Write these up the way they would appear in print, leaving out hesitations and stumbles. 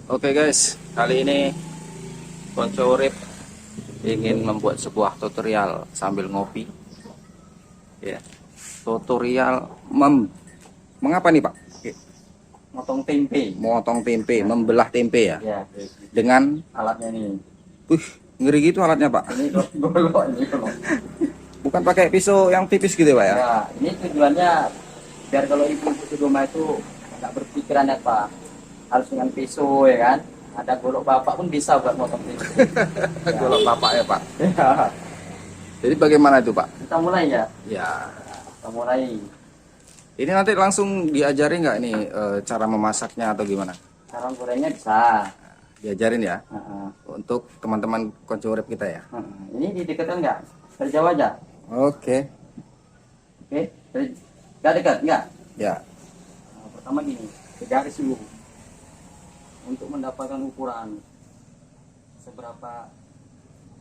Oke guys, kali ini Konco Urip ingin membuat sebuah tutorial sambil ngopi. Ya, tutorial mengapa nih Pak? Motong tempe. Motong tempe, membelah tempe ya. Ya, Dengan, alatnya nih. ngeri gitu alatnya Pak. Ini golok, ini golok. Bukan pakai pisau yang tipis gitu ya Pak ya? Ya, ini tujuannya biar kalau ibu-ibu di rumah itu nggak berpikiran ya Pak, harus dengan pisau ya kan. Ada golok bapak pun bisa buat motong tempe. Golok bapak ya Pak. Ya, Jadi bagaimana itu Pak? kita mulai ya. Ya, Kita mulai. ini nanti langsung diajari nggak nih cara memasaknya atau gimana? Cara gorengnya bisa. Diajarin ya Heeh. untuk teman-teman Konco Urip kita ya. Heeh. Ini didekatkan nggak? Dari jauh aja. Oke, Oke, dari nggak dekat nggak? ya. Nah, pertama gini, ke garis dulu untuk mendapatkan ukuran seberapa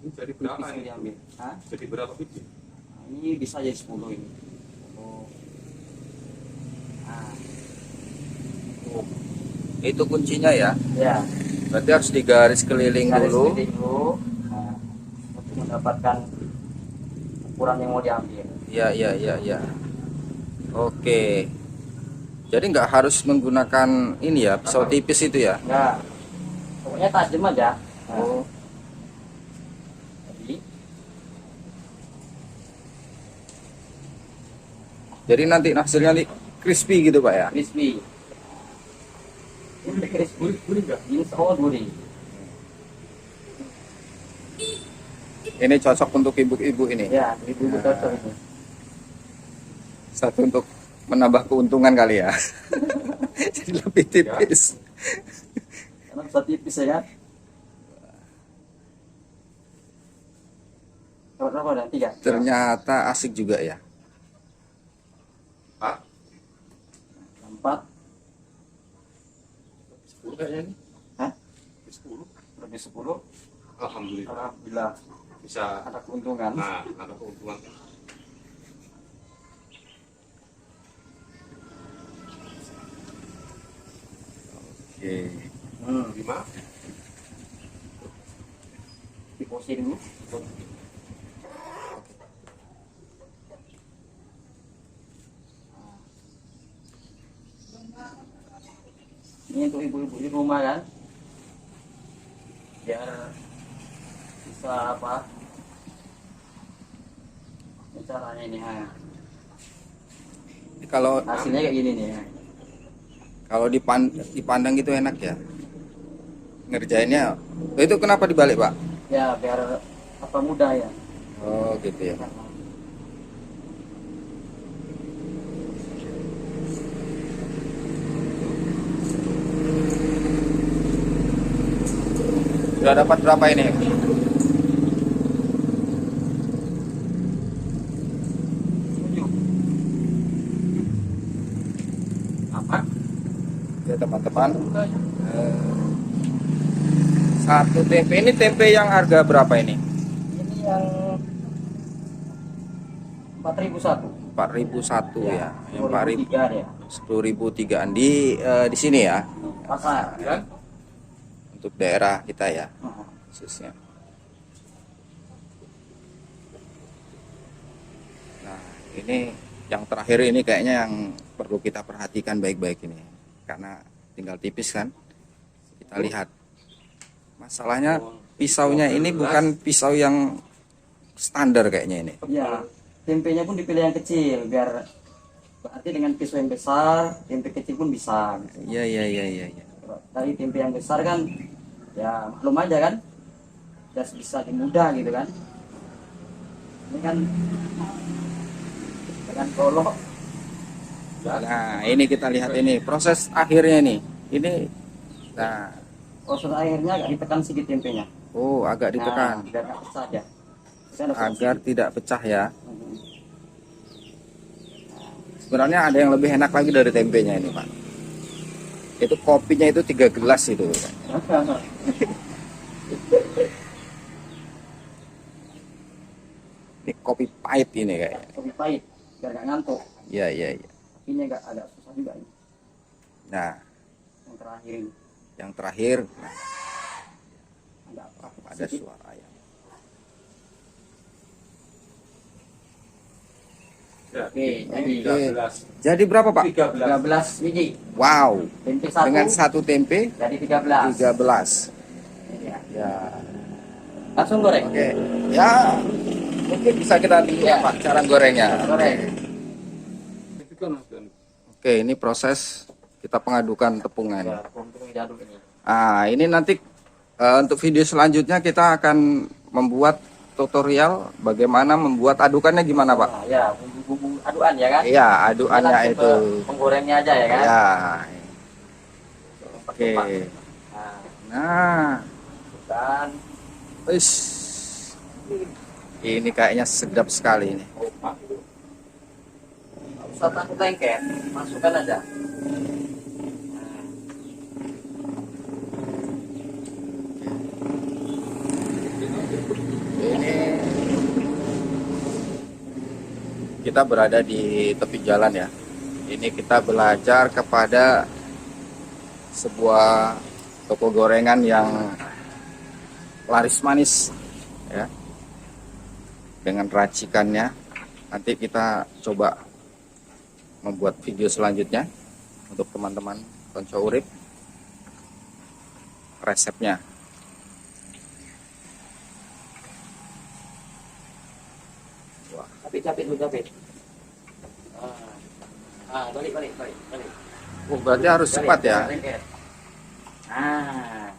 Jadi tipis berapa yang ini? diambil. Hah? Jadi berapa biji? Nah, ini bisa jadi 10 ini. Oh. Nah, Itu kuncinya ya. ya. Berarti harus digaris keliling Garis dulu. titik dulu. Nah, untuk mendapatkan ukuran yang mau diambil. Iya, iya, iya, iya. Oke. Jadi nggak harus menggunakan ini ya, pisau tipis itu ya. Enggak. Pokoknya tajam aja. Nah, Oh, jadi jadi nanti hasilnya nih crispy gitu Pak ya. crispy. Ini crispy. Gurih nggak? Ini oh gurih. Ini cocok untuk ibu-ibu ini. Ya, ibu-ibu cocok ini. Satu untuk menambah keuntungan kali ya. Jadi lebih tipis. Karena bisa tipis ya kan. Berapa ada? 3. Ternyata asik juga ya. Hah? 4. 10 kayaknya ini. Hah? 10. Lebih 10. Alhamdulillah. Alhamdulillah Bisa. ada keuntungan. Nah, ada keuntungan. Oke. 5. Diposi dulu. Ini untuk ibu-ibu di rumah kan, biar bisa apa? Ini caranya ini ha. Kalau Hasilnya kayak gini nih. Ha. kalau dipandang itu enak ya. Ngerjainnya. Itu kenapa dibalik Pak? Ya biar apa mudah ya. Oh gitu ya. Sudah dapat berapa ini? Apa? Ya teman-teman. Satu tempe ini tempe yang harga berapa ini? Ini yang 4.001. 4.001 ya. Yang 4.000 3 deh. 10.003 di sini ya. Pasar. Ya? Untuk daerah kita ya khususnya. Nah, ini yang terakhir ini kayaknya yang perlu kita perhatikan baik-baik ini. Karena tinggal tipis kan. Kita lihat. Masalahnya pisaunya ini bukan pisau yang standar kayaknya ini. Ya, tempenya pun dipilih yang kecil biar berarti dengan pisau yang besar, tempe kecil pun bisa. Iya, iya, iya, iya, iya. Dari tempe yang besar kan, ya maklum aja kan, just bisa dimudah gitu kan. Ini kan dengan golok. Nah, ini kita lihat ini proses akhirnya nih. Ini nah, Proses akhirnya agak ditekan sedikit tempenya. oh agak ditekan Nah, biar nggak pecah aja. Bisa ada agar sedikit. tidak pecah ya. Mhm. Sebenarnya ada yang lebih enak lagi dari tempenya ini, Pak. Itu kopinya itu 3 gelas itu. Ini kopi pahit ini kayaknya. Lebih pahit, biar nggak ngantuk. Iya, iya, iya. Ini agak susah juga ini, Nah, yang terakhir ini. Yang terakhir Ada apa? ada suara ayam. Oke, jadi Oke. Jadi berapa Pak? 13 biji. Wow. Tempe satu. Dengan satu tempe Jadi 13. 13. Ini ya. Ya. Langsung goreng. Oke. Ya. Mungkin bisa kita lihat Ya. Pak cara gorengnya. Goreng. Oke, ini proses kita pengadukan tepungnya ini. Ya, untuk diaduk ini. Ah, ini nanti untuk video selanjutnya kita akan membuat tutorial bagaimana membuat adukannya gimana Pak? Nah, ya, bumbu-bumbu aduan ya kan? Iya, adukannya Langsung itu. ke penggorengnya aja ya kan? Ya. Oke. Tempat. Nah, Nah, dan wis. Ini kayaknya sedap sekali ini. nggak usah takut lengket, masukkan aja. Ini kita berada di tepi jalan ya. Ini kita belajar kepada sebuah toko gorengan yang laris manis ya. Dengan racikannya nanti kita coba membuat video selanjutnya untuk teman-teman Konco Urip resepnya. Wah, Capit dulu capit. Balik. oh, berarti harus cepat ya. Lengket. Nah,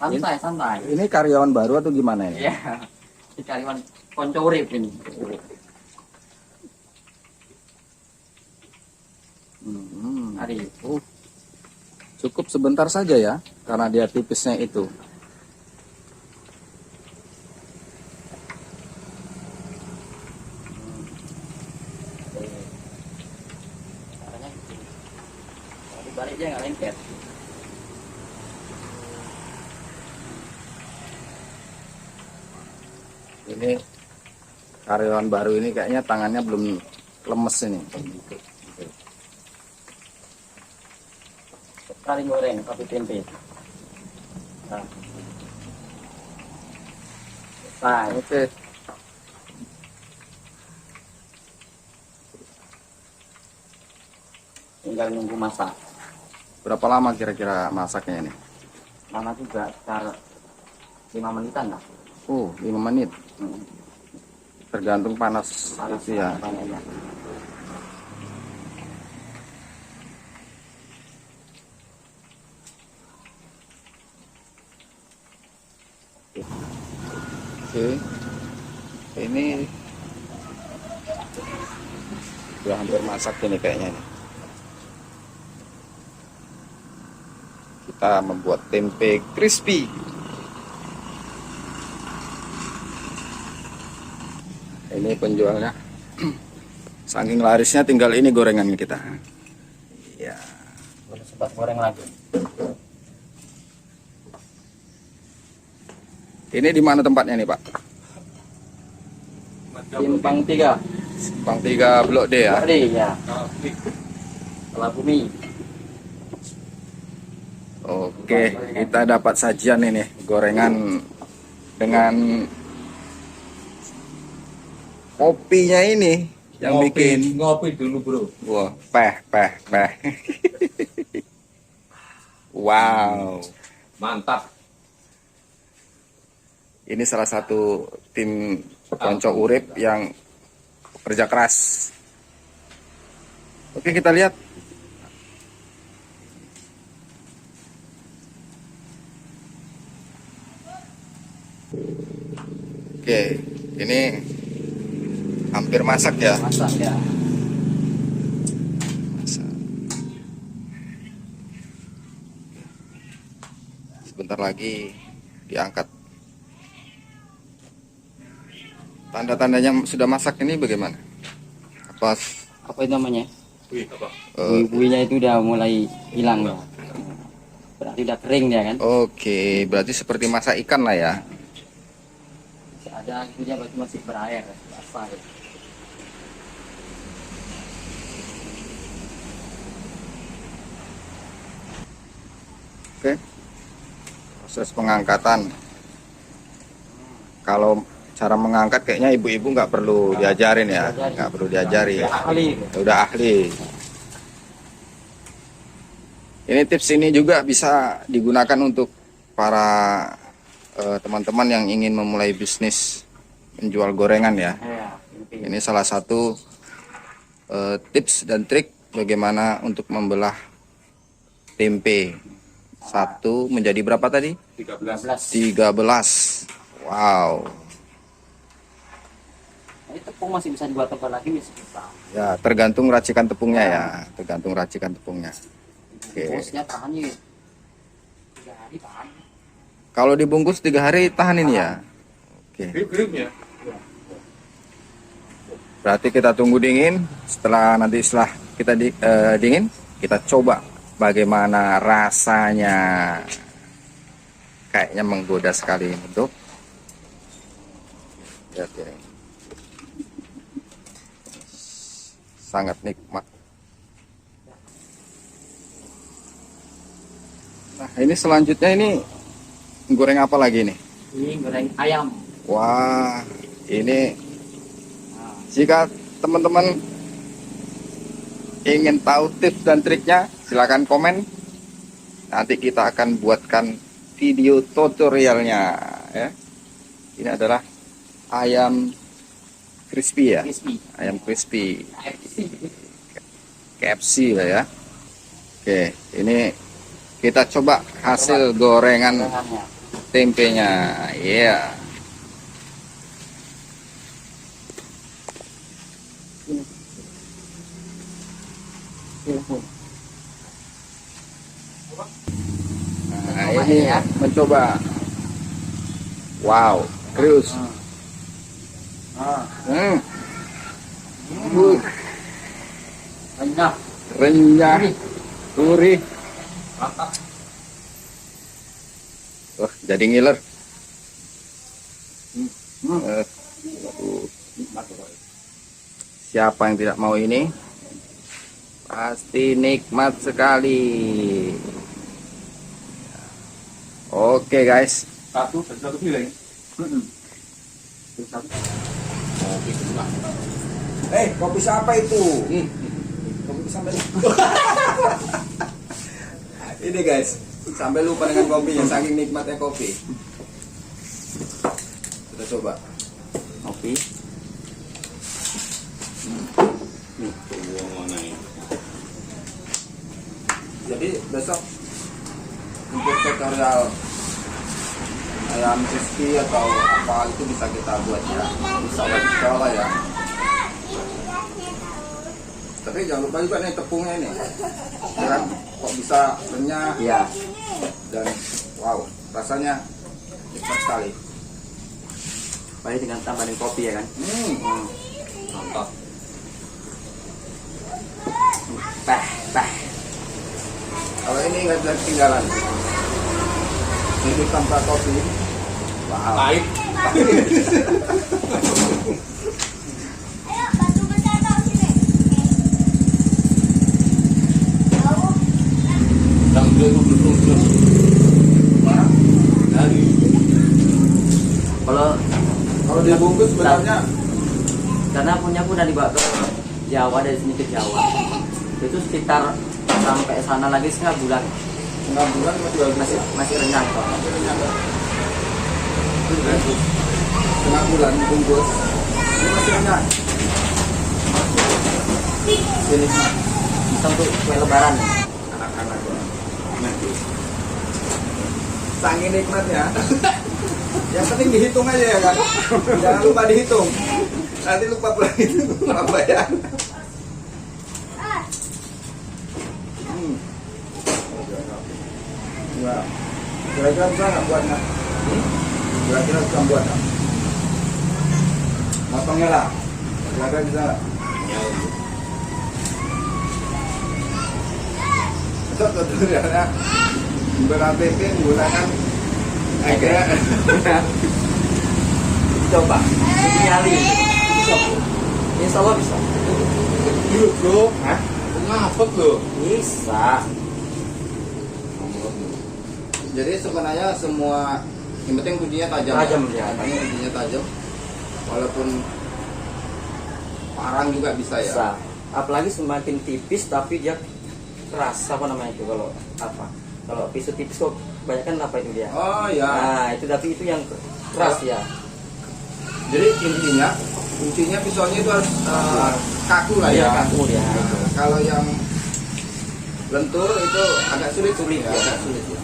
Ini, santai. ini karyawan baru atau gimana ini? Iya. Di Kalimantan Konco Urip ini. Hari. Cukup sebentar saja ya, karena dia tipisnya itu. Caranya gitu. Kalau dibalik dia nggak lengket. Ini karyawan baru ini kayaknya tangannya belum lemes ini. Kali goreng satu tempe. Nah. Selesai. Oke. Tinggal nunggu masak. Berapa lama kira-kira masaknya ini? Lama juga, sekitar 5 menitan lah. 5 menit. Tergantung panas, Panas itu ya. panasnya. Oke. Ini udah hampir masak ini kayaknya nih. Kita membuat tempe crispy. Ini penjualnya. Saking larisnya tinggal ini gorengan kita. Iya. Boleh sebat goreng lagi. Ini di mana tempatnya nih, Pak? Simpang 3. Simpang 3 Blok D ya. Tadi ya. Setelah bumi. Oke, kita dapat sajian ini gorengan dengan kopinya ini yang bikin ngopi dulu bro. wah, peh. Wow. Mantap. Ini salah satu tim Konco Urip yang kerja keras. Oke, kita lihat. Oke, ini hampir masak ya. Masak ya. Masak. Sebentar lagi diangkat. Tanda-tandanya sudah masak ini bagaimana? Apa itu namanya? Wih, apa? Bui-buinya itu udah mulai hilang ya. Berarti udah kering ya kan? Oke, berarti seperti masak ikan lah ya. Masih ada itunya berarti masih berair, basah. Ya. Oke. Proses pengangkatan. Kalau cara mengangkat kayaknya ibu-ibu nggak perlu diajarin ya, nggak perlu diajari. ahli. Udah ahli. Ini tips ini juga bisa digunakan untuk para teman-teman yang ingin memulai bisnis menjual gorengan ya. Ya, Ini salah satu tips dan trik bagaimana untuk membelah tempe. Satu menjadi berapa tadi? 13. 13. Wow. Ini tepung masih bisa dibuat tebal lagi bisa. Ya, tergantung racikan tepungnya ya. Tergantung racikan tepungnya. Oke. Bosnya tahan nih. 3 hari tahan. Kalau dibungkus 3 hari tahan ini ya. Oke. Grip-gripnya. Berarti kita tunggu dingin. Setelah kita dingin, kita coba bagaimana rasanya. Kayaknya menggoda sekali untuk. Lihat ini. Sangat nikmat. Nah, ini selanjutnya ini goreng apa lagi nih? Ini goreng ayam. Wah, ini Nah, jika teman-teman ingin tahu tips dan triknya, silakan komen. Nanti kita akan buatkan video tutorialnya ya. Ini adalah ayam crispy ya. crispy. Ayam crispy. KFC. KFC lah ya. Oke, ini kita coba hasil gorengan Gorengannya. tempenya. Iya. Nah, Coba ini ya. mencoba. Wow, krius. Ah, Hmm. Uh, renyah. renyah, gurih. Mantap. Wah, jadi ngiler. Hmm. Waduh. Siapa yang tidak mau ini? Pasti nikmat sekali. Oke guys. Satu dan satu piring. Kopi siapa itu? Kopi sampai ini guys, sampai lupa dengan kopinya, saking nikmatnya kopi. Kita coba. Kopi. Jadi besok untuk tutorial ayam crispy atau apa itu bisa kita buat ya, bisa Allah ya. Tapi jangan lupa juga nih tepungnya ini, ya kan? Kok bisa renyah Iya. dan wow, rasanya nikmat sekali. Paling dengan tambahin kopi ya kan. Mantap. Bah. Kalau ini nggak bisa ketinggalan. Ini tanpa kopi, wow. Pahit. Dan dia itu belum dari Kalau dibungkus sebenarnya karena punya aku udah dibawa ke Jawa, dari sini ke Jawa. Itu sekitar sampai sana lagi setengah bulan. setengah bulan masih bagus. Masih renyah kok. Setengah bulan dibungkus, ini masih renyah. Ini nikmat. Bisa untuk kue lebaran. Anak-anak sangi nikmatnya. Yang penting dihitung aja ya kan. Jangan lupa dihitung. Nanti lupa pulang itu apa ya. Ya. Kira-kira bisa nggak buatnya? Kira-kira bisa buat nggak? Motongnya lah. Kira-kira bisa nggak? Besok tutorialnya berarti menggunakan agak Coba. Ini kali. Bisa. Insya Allah bisa. Yuk bro, ngapet loh. Bisa. Jadi sebenarnya semua yang penting kuncinya tajam. Tajam ya. Kuncinya tajam. Walaupun parang juga bisa ya. Bisa. Apalagi semakin tipis tapi dia keras, apa namanya itu kalau apa? Kalau pisau tipis kok kebanyakan apa itu dia? Oh ya. Nah, itu tapi itu yang keras ya. Jadi intinya kuncinya pisaunya itu harus kaku lah Iya, ya. kaku ya. Nah, kalau yang lentur itu agak sulit Sulit, ya. agak sulit ya.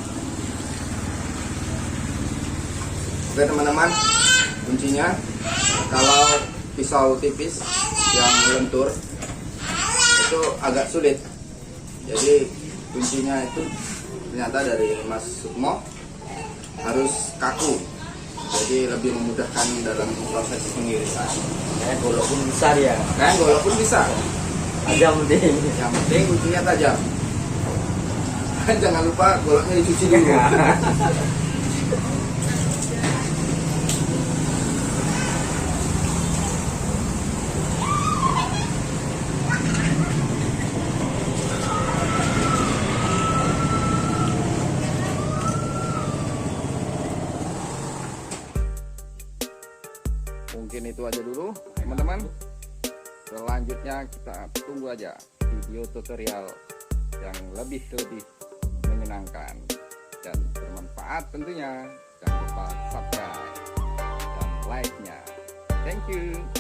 Oke teman-teman, kuncinya kalau pisau tipis yang lentur itu agak sulit. Jadi kuncinya itu ternyata dari Mas Sukmo harus kaku. Jadi lebih memudahkan dalam proses pengirisan. Kayak golok pun bisa dia. Kayak golok pun bisa. Tajam penting. Yang penting kuncinya tajam. Jangan lupa goloknya dicuci dulu. Mungkin itu aja dulu teman-teman. Selanjutnya kita tunggu aja video tutorial yang lebih menyenangkan dan bermanfaat tentunya. Jangan lupa subscribe dan like-nya. Thank you.